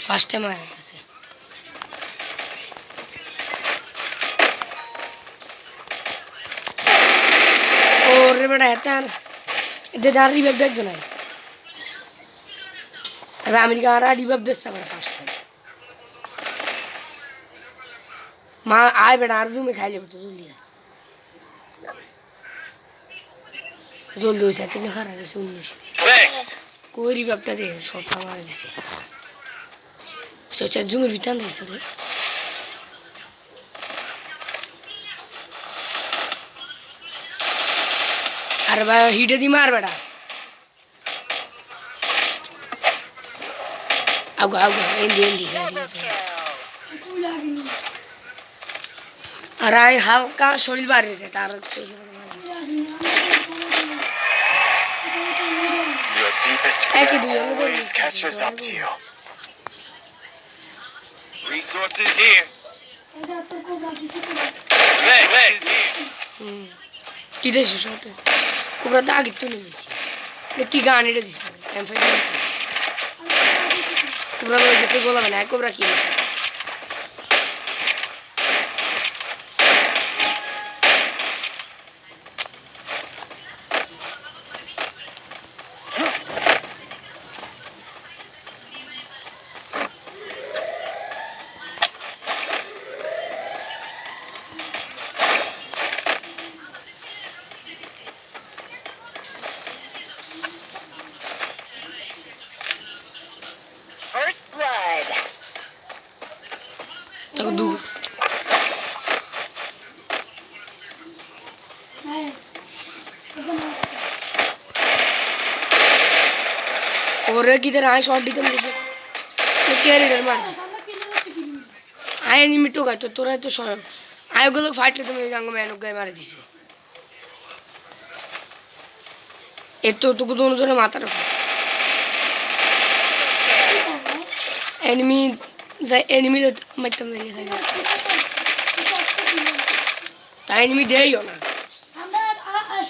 First time আয়া গেছে ওরে বেটা এতার এতে দাঁড় রিভাইভ দেখছো না তবে আমেরিকা আর রিভাইভ দিচ্ছে আমার ফার্স্ট টাইম মা আয় বেটা আর তুমি খাইলে তো জলদি জলদি হয়েছে তুমি খারাপ গেছে 19 কই রিভাইভটা দে শটটা মারা দিছে সোচা জুমের ভিতর দিয়েছে রে আর বা হিটে দি মার বেটা আগো আগো এন্ডি আর আই হালকা শরীর বাড়িয়েছে তার একই দুই always catches up to you. Resources here. Legs here. কি দেছো শটে কোবরা তো আগে তুলে নিয়েছি কি গান এটা দিছে এম5 কোবরা তো কিছু বলা না কোবরা কি আছে First blood. তাকে দু ওরে কিধর আয় শট দিতে মুঝে तो कैरियर मार आय नहीं मिटो का तो तोरा तो शॉट आय को लोग फाइट लेते मेरे जांग में लोग गए मारे दिसे एक तो को दोनों जने माता रखो एनिमी तो मत तुम नहीं सही ता एनिमी दे ही हो ना আমরা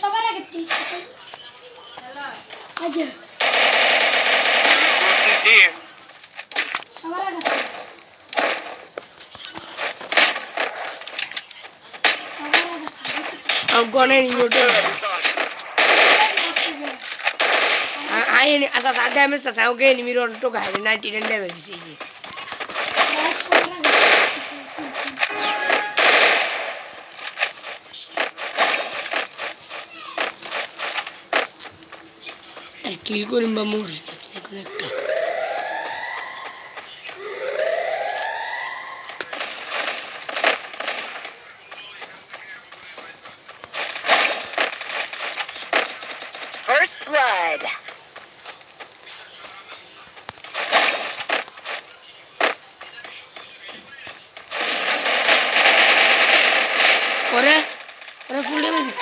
সবার আগে আজ Resources here. সবার আগে अब गने नहीं मिटो आय नहीं आता साथ डैमेज से साउ के एनिमी रोन तो गाय 99 डैमेज से ये किल करिम बा मोरे देखो একটা First blood. ओरे ओरे फुल डैमेज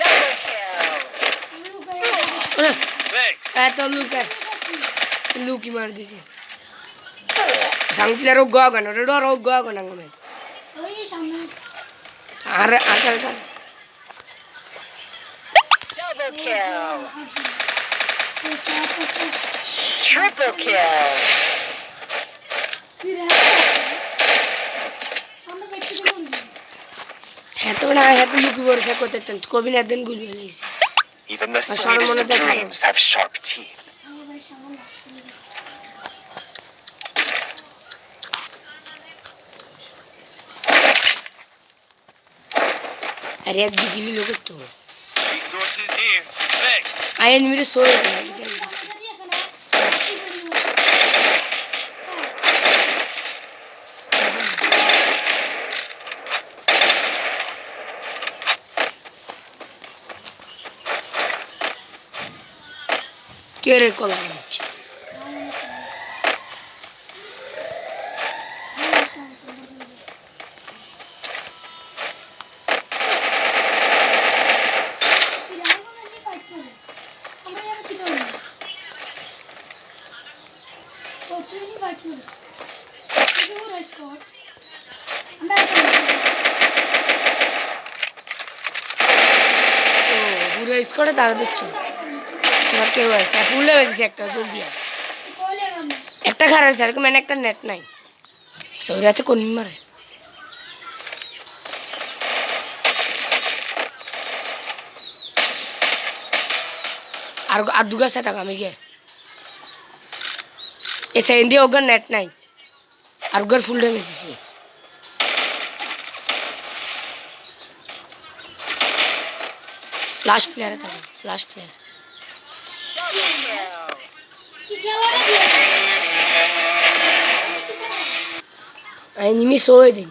Double kill. ओरे Legs. ए तो लुक ही मार दिसे सांग प्लेयर गगन ओरे डर गगन अंगमे ওই সামনে अरे आकर Double kill. তো সাথে Triple kill. ফিরে আমরা বেঁচে গেলাম है तो ना है तो लुक बोर से कोते तन कोबी ना दिन गुल लेली से Even the sorry, sweetest Mona, of that's dreams have sharp teeth. আমার ভাই সামনে আসছে अरे एक गिली लोग तो Resources here. Legs. आयन मेरे सोए थे केरे कोला নিচ্ছে স্কোয়াডে তারা দিচ্ছে তোমার কেউ আছে ফুলে বেঁধেছে একটা জলদি আয়। কইলে মামা একটা খারাপ আছে এরকম একটা নেট নাই সৌরাতে কোন মারে আর দুগা সাথে আমি গিয়ে এ সেন্দি ওগর নেট নাই আর ওগর ফুল ড্যামেজ আছে লাস্ট প্লেয়ারে থাকে লাস্ট প্লেয়ার Double kill. কি খেলাটা দিয়ে আমি নিমি সই দিল